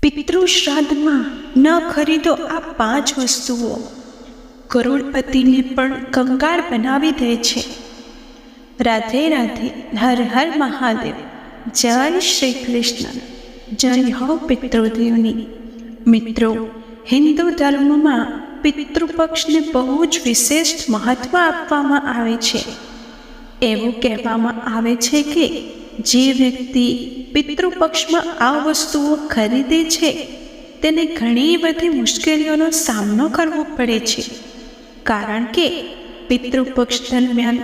પિતૃ શ્રાદ્ધમાં ન ખરીદો આ 5 વસ્તુઓ કરોડપતિને પણ કંગાળ બનાવી દે છે. રાધે રાધે. હર હર મહાદેવ. જય શ્રી કૃષ્ણ. જય હો પિતૃદેવની. મિત્રો, હિન્દુ ધર્મમાં પિતૃપક્ષને બહુ જ વિશેષ મહત્વ આપવામાં આવે છે. એવું કહેવામાં આવે છે કે જે વ્યક્તિ પિતૃપક્ષમાં આ વસ્તુઓ ખરીદે છે તેને ઘણી બધી મુશ્કેલીઓનો સામનો કરવો પડે છે, કારણ કે પિતૃપક્ષ દરમિયાન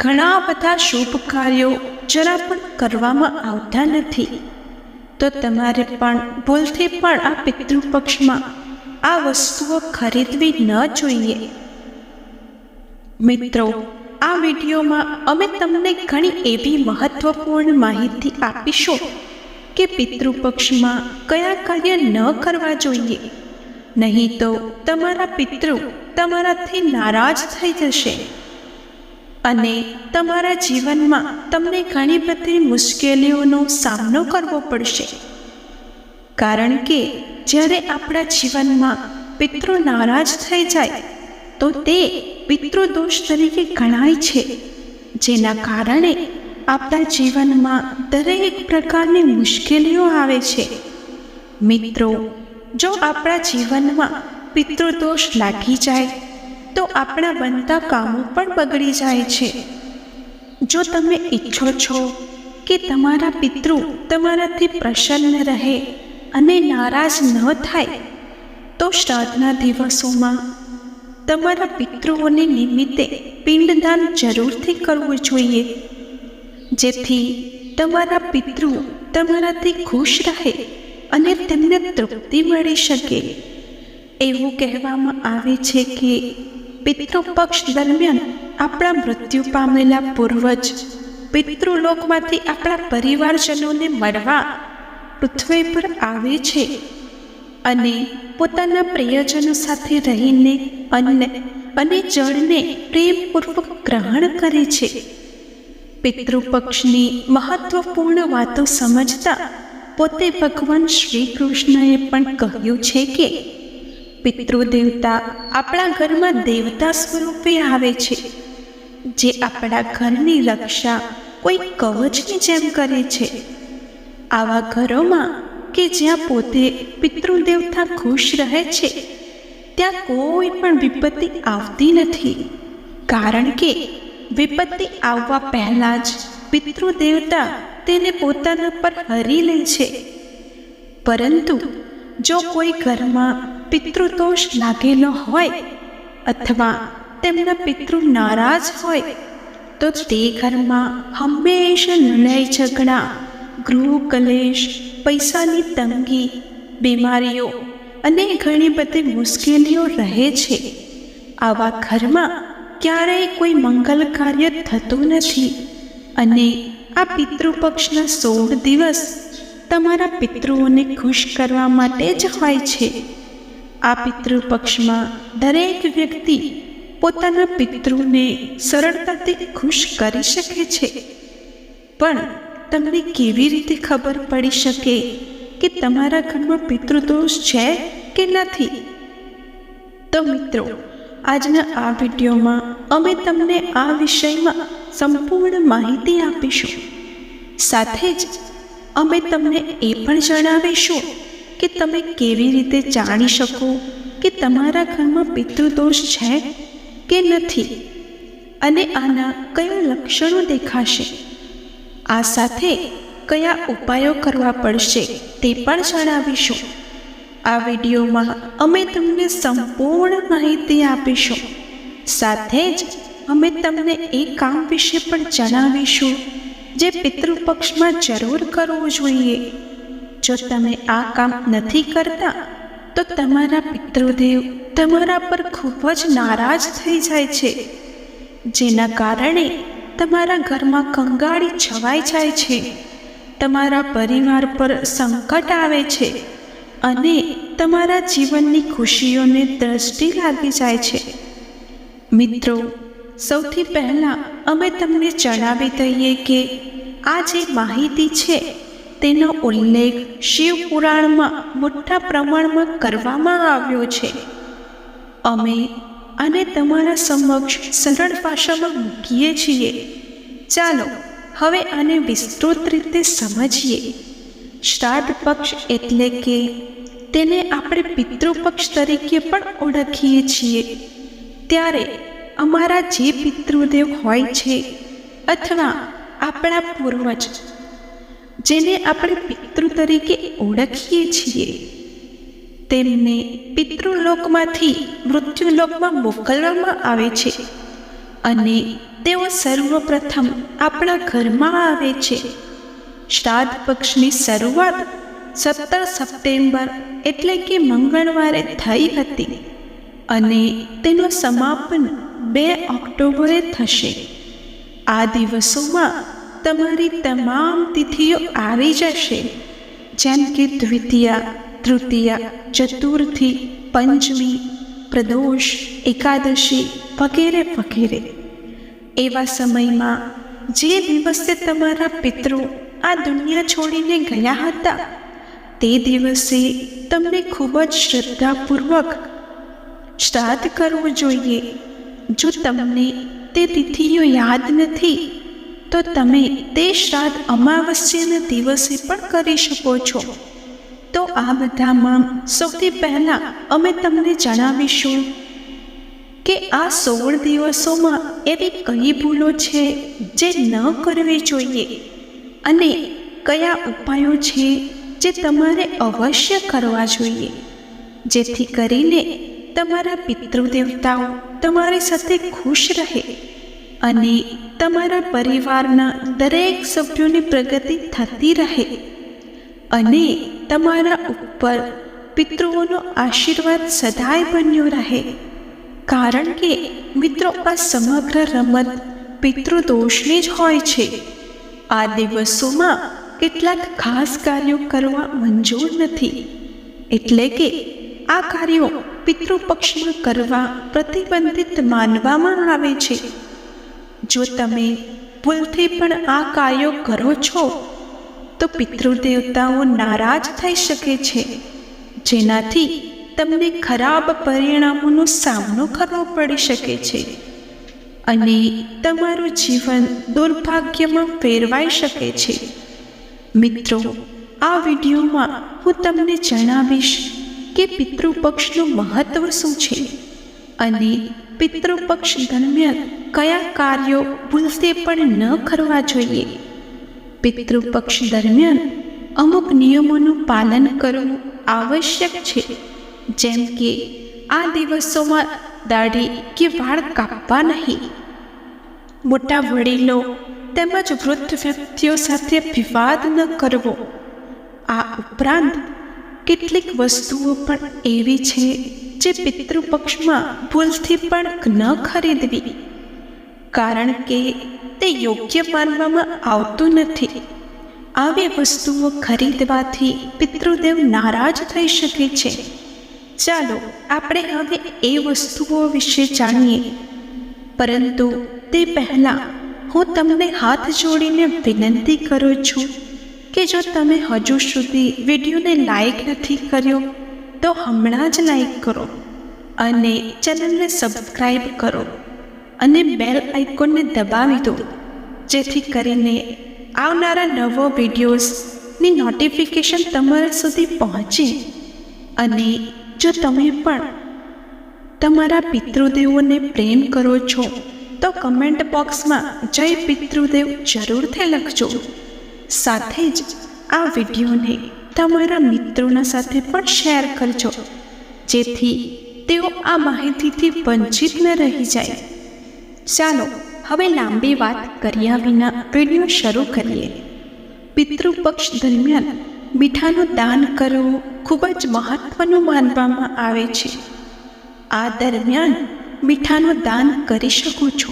ઘણા બધા શુભ કાર્યો જરા પણ કરવામાં આવતા નથી. તો તમારે પણ ભૂલથી પણ આ પિતૃપક્ષમાં આ વસ્તુઓ ખરીદવી ન જોઈએ. મિત્રો, આ વિડીયોમાં અમે તમને ઘણી એવી મહત્વપૂર્ણ માહિતી આપીશું કે પિતૃપક્ષમાં કયા કાર્ય ન કરવા જોઈએ, નહીં તો તમારા પિતૃ તમારાથી નારાજ થઈ જશે અને તમારા જીવનમાં તમને ઘણી બધી મુશ્કેલીઓનો સામનો કરવો પડશે. કારણ કે જ્યારે આપણા જીવનમાં પિતૃ નારાજ થઈ જાય તો તે પિતૃદોષ તરીકે ગણાય છે, જેના કારણે આપણા જીવનમાં દરેક પ્રકારની મુશ્કેલીઓ આવે છે. મિત્રો, જો આપણા જીવનમાં પિતૃદોષ લાગી જાય તો આપણા બનતા કામો પણ બગડી જાય છે. જો તમે ઈચ્છો છો કે તમારા પિતૃ તમારાથી પ્રસન્ન રહે અને નારાજ ન થાય તો શ્રાદ્ધના દિવસોમાં તમારા પિતૃઓને નિમિત્તે પિંડદાન જરૂરથી કરવું જોઈએ, જેથી તમારા પિતૃ તમારાથી ખુશ રહે અને તેમને તૃપ્તિ મળી શકે. એવું કહેવામાં આવે છે કે પિતૃપક્ષ દરમિયાન આપણા મૃત્યુ પામેલા પૂર્વજ પિતૃલોકમાંથી આપણા પરિવારજનોને મળવા પૃથ્વી પર આવે છે અને પોતાના પ્રિયજનો સાથે રહીને અન્ન અને જળને પ્રેમપૂર્વક ગ્રહણ કરે છે. પિતૃપક્ષની મહત્વપૂર્ણ વાતો સમજતા પોતે ભગવાન શ્રી કૃષ્ણએ પણ કહ્યું છે કે પિતૃદેવતા આપણા ઘરમાં દેવતા સ્વરૂપે આવે છે, જે આપણા ઘરની રક્ષા કોઈ કવચની જેમ કરે છે. આવા ઘરોમાં કે જ્યાં પોતે પિતૃદેવતા ખુશ રહે છે ત્યાં કોઈ પણ વિપત્તિ આવતી નથી, કારણ કે વિપત્તિ આવવા પહેલા જ પિતૃદેવતા તેને પોતાના પર હરી લે છે. પરંતુ જો કોઈ ઘરમાં પિતૃદોષ લાગેલો હોય અથવા તેમના પિતૃ નારાજ હોય તો તે ઘરમાં હંમેશા લડાઈ ઝઘડા, ગૃહ કલેશ, પૈસાની તંગી, બીમારીઓ અને ઘણી બધી મુશ્કેલીઓ રહે છે. આવા ઘરમાં ક્યારેય કોઈ મંગલ કાર્ય થતું નથી અને આ પિતૃપક્ષના 16 દિવસ તમારા પિતૃઓને ખુશ કરવા માટે જ હોય છે. આ પિતૃપક્ષમાં દરેક વ્યક્તિ પોતાના પિતૃને સરળતાથી ખુશ કરી શકે છે, પણ તમને કેવી રીતે ખબર પડી શકે કે તમારા ઘરમાં પિતૃદોષ છે કે નથી? તો મિત્રો, આજના આ વિડીયોમાં અમે તમને આ વિષયમાં સંપૂર્ણ માહિતી આપીશું. સાથે જ અમે તમને એ પણ જણાવીશું કે તમે કેવી રીતે જાણી શકો કે તમારા ઘરમાં પિતૃદોષ છે કે નથી અને આના કયા લક્ષણો દેખાશે. આ સાથે કયા ઉપાયો કરવા પડશે તે પણ જણાવીશું. આ વિડીયોમાં અમે તમને સંપૂર્ણ માહિતી આપીશું. સાથે જ અમે તમને એ કામ વિશે પણ જણાવીશું જે પિતૃપક્ષમાં જરૂર કરવું જોઈએ. જો તમે આ કામ નથી કરતા તો તમારા પિતૃદેવ તમારા પર ખૂબ જ નારાજ થઈ જાય છે, જેના કારણે તમારા ઘરમાં કંગાળી છવાઈ જાય છે, તમારા પરિવાર પર સંકટ આવે છે અને તમારા જીવનની ખુશીઓને દ્રષ્ટિ લાગી જાય છે. મિત્રો, સૌથી પહેલાં અમે તમને જણાવી દઈએ કે આ જે માહિતી છે તેનો ઉલ્લેખ શિવ પુરાણમાં મોટા પ્રમાણમાં કરવામાં આવ્યો છે. અમે આને તમારા સમક્ષ સરળ ભાષામાં મૂકીએ છીએ. ચાલો હવે આને વિસ્તૃત રીતે સમજીએ. શ્રાદ્ધ પક્ષ એટલે કે તેને આપણે પિતૃપક્ષ તરીકે પણ ઓળખીએ છીએ. ત્યારે અમારા જે પિતૃદેવ હોય છે અથવા આપણા પૂર્વજ જેને આપણે પિતૃ તરીકે ઓળખીએ છીએ તેમને પિતૃલોકમાંથી મૃત્યુલોકમાં મોકલવામાં આવે છે અને તેઓ સર્વપ્રથમ આપણા ઘરમાં આવે છે. શ્રાદ્ધ પક્ષની શરૂઆત 17 સપ્ટેમ્બર એટલે કે મંગળવારે થઈ હતી અને તેનું સમાપન 2 ઓક્ટોબરે થશે. આ દિવસોમાં તમારી તમામ તિથિઓ આવી જશે, જેમ કે દ્વિતીયા, તૃતીયા, ચતુર્થી, પંચમી, પ્રદોષ, એકાદશી વગેરે વગેરે. એવા સમયમાં જે દિવસે તમારા પિતૃ આ દુનિયા છોડીને ગયા હતા તે દિવસે તમને ખૂબ જ શ્રદ્ધાપૂર્વક શ્રાદ્ધ કરવું જોઈએ. જો તમને તે તિથિઓ યાદ નથી તો તમે તે શ્રાદ્ધ અમાવસ્યાના દિવસે પણ કરી શકો છો. તો આ બધામાં સૌથી પહેલાં અમે તમને જણાવીશું કે આ 16 દિવસોમાં એવી કઈ ભૂલો છે જે ન કરવી જોઈએ અને કયા ઉપાયો છે જે તમારે અવશ્ય કરવા જોઈએ, જેથી કરીને તમારા પિતૃદેવતાઓ તમારી સાથે ખુશ રહે અને તમારા પરિવારના દરેક સભ્યોની પ્રગતિ થતી રહે અને તમારા ઉપર પિતૃઓનો આશીર્વાદ સદાય બન્યો રહે. કારણ કે મિત્રો, આ સમગ્ર રમત પિતૃદોષની જ હોય છે. આ દિવસોમાં કેટલાક ખાસ કાર્યો કરવા મંજૂર નથી, એટલે કે આ કાર્યો પિતૃપક્ષમાં કરવા પ્રતિબંધિત માનવામાં આવે છે. જો તમે ભૂલથી પણ આ કાર્યો કરો છો તો પિતૃદેવતાઓ નારાજ થઈ શકે છે, જેનાથી તમને ખરાબ પરિણામોનો સામનો કરવો પડી શકે છે અને તમારું જીવન દુર્ભાગ્યમાં ફેરવાઈ શકે છે. મિત્રો, આ વિડીયોમાં હું તમને જણાવીશ કે પિતૃપક્ષનું મહત્વ શું છે અને પિતૃપક્ષ દરમિયાન કયા કાર્યો ભૂલથી પણ ન કરવા જોઈએ. પિતૃપક્ષ દરમિયાન અમુક નિયમોનું પાલન કરવું આવશ્યક છે, જેમ કે આ દિવસોમાં દાઢી કે વાળ કાપવા નહીં, મોટા વડીલો તેમજ વૃદ્ધ વ્યક્તિઓ સાથે વિવાદ ન કરવો. આ ઉપરાંત કેટલીક વસ્તુઓ પણ એવી છે જે પિતૃપક્ષમાં ભૂલથી પણ ન ખરીદવી, કારણ કે તે યોગ્ય માનવામાં આવતું નથી. આવી વસ્તુઓ ખરીદવાથી પિતૃદેવ નારાજ થઈ શકે છે. ચાલો આપણે હવે એ વસ્તુઓ વિશે જાણીએ, પરંતુ તે પહેલાં હું તમને હાથ જોડીને વિનંતી કરું છું કે જો તમે હજુ સુધી વિડીયોને લાઈક નથી કર્યો તો હમણાં જ લાઈક કરો અને ચેનલને સબસ્ક્રાઈબ કરો અને બેલ આઇકોનને દબાવી દો, જેથી કરીને આવનારા નવો વિડીયોઝની નોટિફિકેશન તમારા સુધી પહોંચે. અને જો તમે પણ તમારા પિતૃદેવોને પ્રેમ કરો છો તો કમેન્ટ બોક્સમાં જય પિતૃદેવ જરૂરથી લખજો. સાથે જ આ વિડીયોને તમારા મિત્રોના સાથે પણ શેર કરજો, જેથી તેઓ આ માહિતીથી વંચિત ન રહી જાય. ચાલો હવે લાંબી વાત કર્યા વિના વિડીયો શરૂ કરીએ. પિતૃપક્ષ દરમિયાન મીઠાનું દાન કરવું ખૂબ જ મહત્વનું માનવામાં આવે છે. આ દરમિયાન મીઠાનું દાન કરી શકો છો,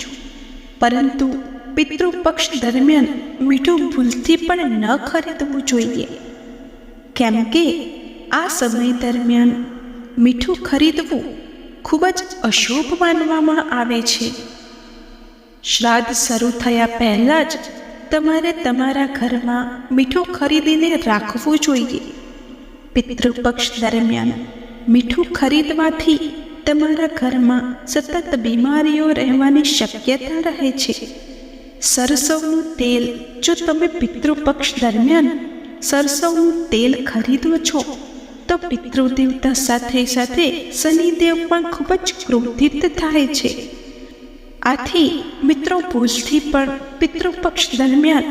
પરંતુ પિતૃપક્ષ દરમિયાન મીઠું ભૂલથી પણ ન ખરીદવું જોઈએ, કેમ કે આ સમય દરમિયાન મીઠું ખરીદવું ખૂબ જ અશુભ માનવામાં આવે છે. શ્રાદ્ધ શરૂ થયા પહેલાં જ તમારે તમારા ઘરમાં મીઠું ખરીદીને રાખવું જોઈએ. પિતૃપક્ષ દરમિયાન મીઠું ખરીદવાથી તમારા ઘરમાં સતત બીમારીઓ રહેવાની શક્યતા રહે છે. સરસવનું તેલ, જો તમે પિતૃપક્ષ દરમિયાન સરસવનું તેલ ખરીદો છો તો પિતૃદેવતા સાથે સાથે શનિદેવ પણ ખૂબ જ ક્રોધિત થાય છે. આથી મિત્રો, ભૂલથી પણ પિતૃપક્ષ દરમિયાન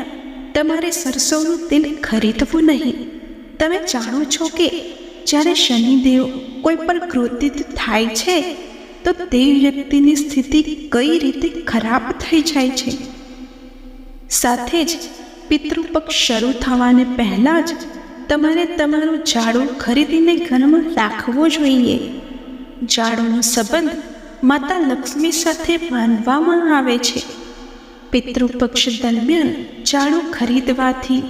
તમારે સરસવનું તેલ ખરીદવું નહીં. તમે જાણો છો કે જ્યારે શનિદેવ કોઈ પણ ક્રોધિત થાય છે તો તે વ્યક્તિની સ્થિતિ કઈ રીતે ખરાબ થઈ જાય છે. સાથે જ પિતૃપક્ષ શરૂ થવાને પહેલાં જ તમારે તમારું ઝાડુ ખરીદીને ઘરમાં રાખવો જોઈએ. ઝાડુનો સંબંધ માતા લક્ષ્મી સાથે માનવામાં આવે છે. પિતૃપક્ષ દરમિયાન ઝાડુ ખરીદવાથી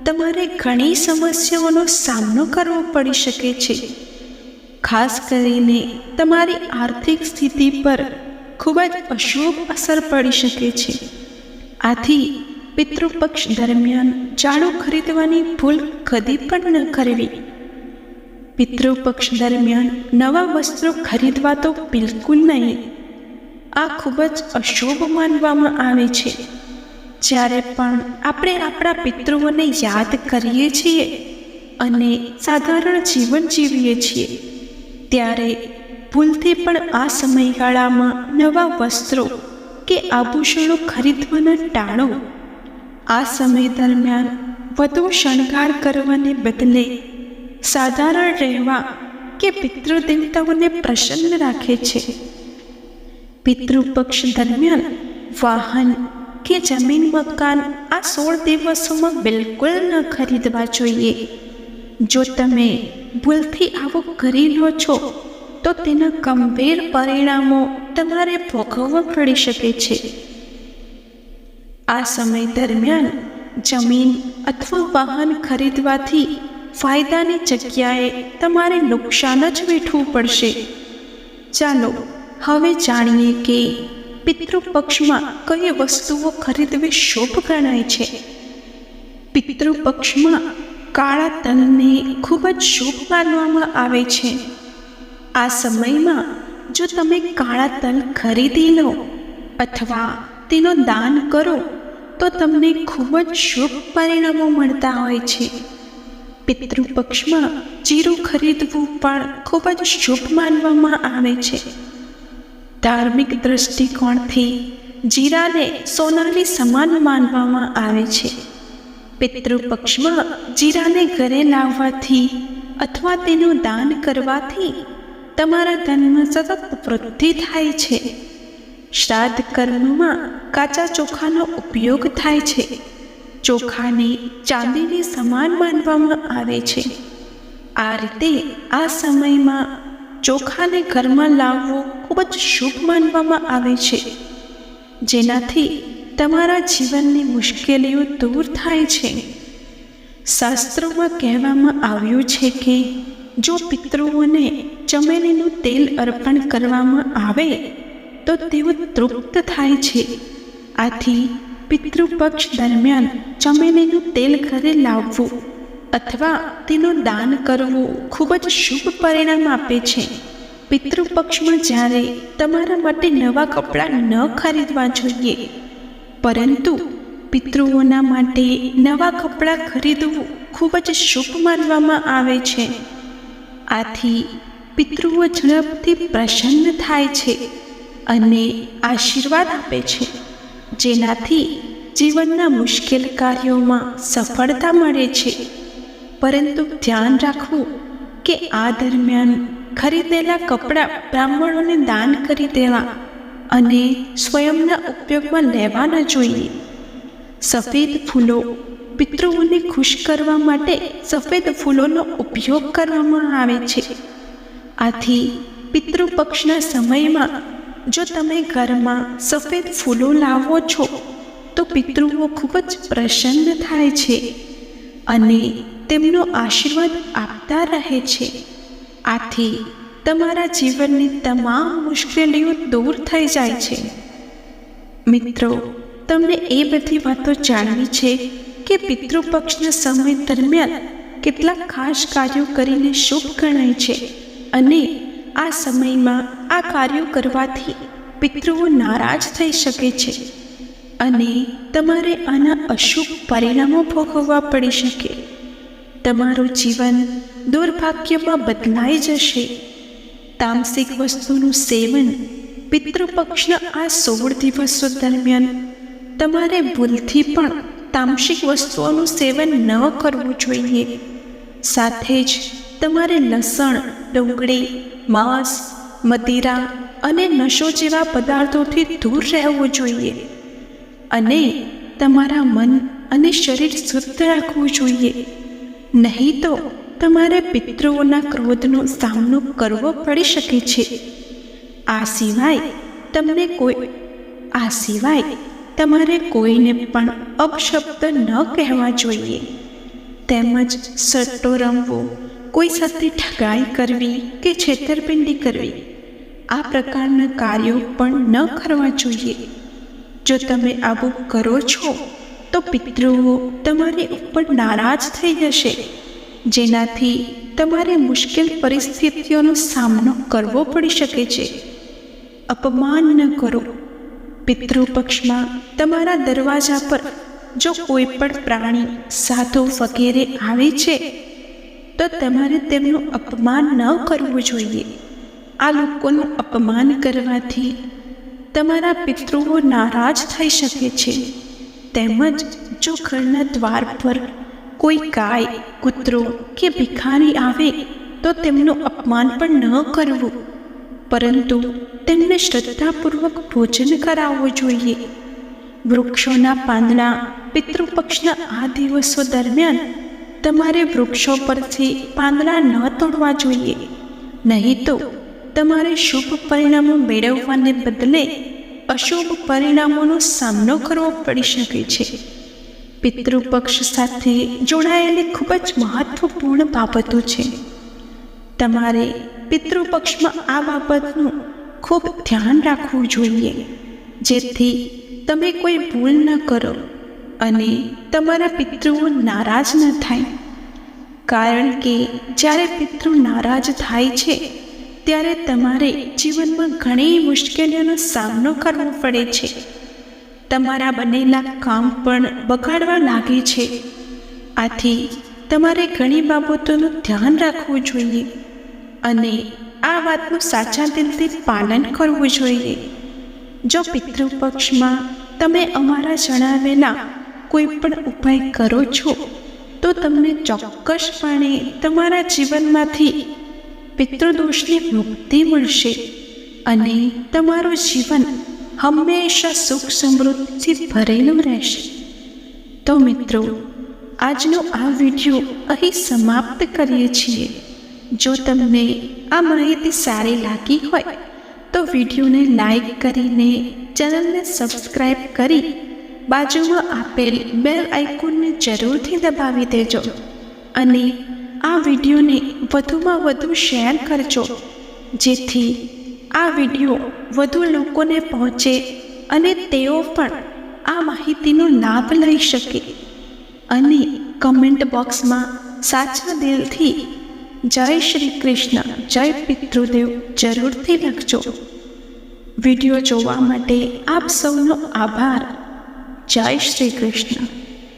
તમારે ઘણી સમસ્યાઓનો સામનો કરવો પડી શકે છે. ખાસ કરીને તમારી આર્થિક સ્થિતિ પર ખૂબ જ અશુભ અસર પડી શકે છે. આથી પિતૃપક્ષ દરમિયાન ઝાડુ ખરીદવાની ભૂલ કદી પણ ન કરવી. પિતૃપક્ષ દરમિયાન નવા વસ્ત્રો ખરીદવા તો બિલકુલ નહીં. આ ખૂબ જ અશુભ માનવામાં આવે છે. જ્યારે પણ આપણે આપણા પિતૃઓને યાદ કરીએ છીએ અને સાધારણ જીવન જીવીએ છીએ ત્યારે ભૂલથી પણ આ સમયગાળામાં નવા વસ્ત્રો કે આભૂષણો ખરીદવાના ટાળો. આ સમય દરમિયાન વધુ શણગાર કરવાને બદલે સાધારણ રહેવા કે પિતૃદેવતાઓને પ્રસન્ન રાખે છે. પિતૃપક્ષ દરમિયાન વાહન કે જમીન મકાન આ 16 દિવસોમાં બિલકુલ ન ખરીદવા જોઈએ. જો તમે ભૂલથી આવું કરી લો છો તો તેના ગંભીર પરિણામો તમારે ભોગવવા પડી શકે છે. આ સમય દરમિયાન જમીન અથવા વાહન ખરીદવાથી ફાયદાની જગ્યાએ તમારે નુકસાન જ વેઠવું પડશે. ચાલો હવે જાણીએ કે પિતૃપક્ષમાં કઈ વસ્તુઓ ખરીદવી શુભ ગણાય છે. પિતૃપક્ષમાં કાળા તલને ખૂબ જ શુભ માનવામાં આવે છે. આ સમયમાં જો તમે કાળા તલ ખરીદી લો અથવા તેનું દાન કરો તો તમને ખૂબ જ શુભ પરિણામો મળતા હોય છે. પિતૃપક્ષમાં જીરું ખરીદવું પણ ખૂબ જ શુભ માનવામાં આવે છે. ધાર્મિક દૃષ્ટિકોણથી જીરાને સોનાની સમાન માનવામાં આવે છે. પિતૃપક્ષમાં જીરાને ઘરે લાવવાથી અથવા તેનું દાન કરવાથી તમારા ધનમાં સતત વૃદ્ધિ થાય છે. શ્રાદ્ધ કર્મમાં કાચા ચોખાનો ઉપયોગ થાય છે. ચોખાને ચાંદીની સમાન માનવામાં આવે છે. આ રીતે આ સમયમાં ચોખાને ઘરમાં લાવવું ખૂબ જ શુભ માનવામાં આવે છે, જેનાથી તમારા જીવનની મુશ્કેલીઓ દૂર થાય છે. શાસ્ત્રોમાં કહેવામાં આવ્યું છે કે જો પિતૃઓને ચમેલીનું તેલ અર્પણ કરવામાં આવે તો તેઓ તૃપ્ત થાય છે. આથી પિતૃપક્ષ દરમિયાન ચમેલીનું તેલ ઘરે લાવવું અથવા તેનું દાન કરવું ખૂબ જ શુભ પરિણામ આપે છે. પિતૃપક્ષમાં જ્યારે તમારા માટે નવા કપડાં ન ખરીદવા જોઈએ, પરંતુ પિતૃઓના માટે નવા કપડાં ખરીદવું ખૂબ જ શુભ માનવામાં આવે છે. આથી પિતૃઓ ઝડપથી પ્રસન્ન થાય છે અને આશીર્વાદ આપે છે, જેનાથી જીવનના મુશ્કેલ કાર્યોમાં સફળતા મળે છે. પરંતુ ધ્યાન રાખવું કે આ દરમિયાન ખરીદેલા કપડાં બ્રાહ્મણોને દાન કરી દેવા અને સ્વયંના ઉપયોગમાં લેવા ન જોઈએ. સફેદ ફૂલો પિતૃઓને ખુશ કરવા માટે સફેદ ફૂલોનો ઉપયોગ કરવામાં આવે છે. આથી પિતૃપક્ષના સમયમાં જો તમે ઘરમાં સફેદ ફૂલો લાવો છો તો પિતૃઓ ખૂબ જ પ્રસન્ન થાય છે અને તેમનો આશીર્વાદ આપતા રહે છે. આથી તમારા જીવનની તમામ મુશ્કેલીઓ દૂર થઈ જાય છે. મિત્રો, તમને એ બધી વાતો જાણવી છે કે પિતૃપક્ષના સમય દરમિયાન કેટલાક ખાસ કાર્યો કરીને શુભ ગણાય છે અને આ સમયમાં આ કાર્યો કરવાથી પિતૃઓ નારાજ થઈ શકે છે અને તમારે આના અશુભ પરિણામો ભોગવવા પડી શકે. તમારું જીવન દુર્ભાગ્યમાં બદલાઈ જશે. તામસિક વસ્તુનું સેવન પિતૃપક્ષના આ 16 દિવસો દરમિયાન તમારે ભૂલથી પણ તામસિક વસ્તુઓનું સેવન ન કરવું જોઈએ. સાથે જ તમારે લસણ, ડુંગળી, માંસ, મદિરા અને નશો જેવા પદાર્થોથી દૂર રહેવું જોઈએ અને તમારા મન અને શરીર શુદ્ધ રાખવું જોઈએ. નહીં તો તમારે પિતૃઓના ક્રોધનો સામનો કરવો પડી શકે છે. આ સિવાય તમારે કોઈને પણ અપશબ્દ ન કહેવા જોઈએ. તેમજ સટ્ટો રમવો, કોઈ સાથે ઠગાઈ કરવી કે છેતરપિંડી કરવી, આ પ્રકારના કાર્યો પણ ન કરવા જોઈએ. જો તમે આવું કરો છો તો પિતૃઓ તમારી ઉપર નારાજ થઈ જશે, જેનાથી તમારે મુશ્કેલ પરિસ્થિતિઓનો સામનો કરવો પડી શકે છે. અપમાન ન કરો. પિતૃપક્ષમાં તમારા દરવાજા પર જો કોઈ પણ પ્રાણી, સાધુ વગેરે આવે છે તો તમારે તેમનું અપમાન ન કરવું જોઈએ. આ લોકોનું અપમાન કરવાથી તમારા પિતૃઓ નારાજ થઈ શકે છે. તેમજ જો ઘરના દ્વાર પર કોઈ ગાય, કૂતરો કે ભિખારી આવે તો તેમનું અપમાન પણ ન કરવું, પરંતુ તેમને શ્રદ્ધાપૂર્વક ભોજન કરાવવું જોઈએ. વૃક્ષોના પાંદડા પિતૃપક્ષના આ દિવસો દરમિયાન તમારે વૃક્ષો પરથી પાંદડા ન તોડવા જોઈએ. નહીં તો તમારે શુભ પરિણામો મેળવવાને બદલે અશુભ પરિણામોનો સામનો કરવો પડી શકે છે. પિતૃપક્ષ સાથે જોડાયેલી ખૂબ જ મહત્વપૂર્ણ બાબતો છે. તમારે પિતૃપક્ષમાં આ બાબતનું ખૂબ ધ્યાન રાખવું જોઈએ, જેથી તમે કોઈ ભૂલ ન કરો અને તમારા પિતૃઓ નારાજ ન થાય. કારણ કે જ્યારે પિતૃ નારાજ થાય છે ત્યારે તમારે જીવનમાં ઘણી મુશ્કેલીઓનો સામનો કરવો પડે છે. તમારા બનેલા કામ પણ બગાડવા લાગે છે. આથી તમારે ઘણી બાબતોનું ધ્યાન રાખવું જોઈએ અને આ વાતનું સાચા દિલથી પાલન કરવું જોઈએ. જો પિતૃપક્ષમાં તમે અમારા જણાવેલા કોઈ પણ ઉપાય કરો છો તો તમને ચોક્કસપણે તમારા જીવનમાંથી પિતૃદોષની મુક્તિ મળશે અને તમારું જીવન હંમેશા સુખ સમૃદ્ધિથી ભરેલું રહેશે. તો મિત્રો, આજનો આ વિડીયો અહીં સમાપ્ત કરીએ છીએ. જો તમને આ માહિતી સારી લાગી હોય તો વિડીયોને લાઈક કરીને ચેનલને સબસ્ક્રાઈબ કરી બાજુમાં આપેલ બેલ આઇકોનને જરૂરથી દબાવી દેજો અને આ વિડીયોને વધુમાં વધુ શેર કરજો, જેથી આ વિડીયો વધુ લોકોને પહોંચે અને તેઓ પણ આ માહિતીનો લાભ લઈ શકે. અને કમેન્ટ બોક્સમાં સાચા દિલથી જય શ્રી કૃષ્ણ, જય પિતૃદેવ જરૂરથી લખજો. વિડીયો જોવા માટે આપ સૌનો આભાર. જય શ્રી કૃષ્ણ.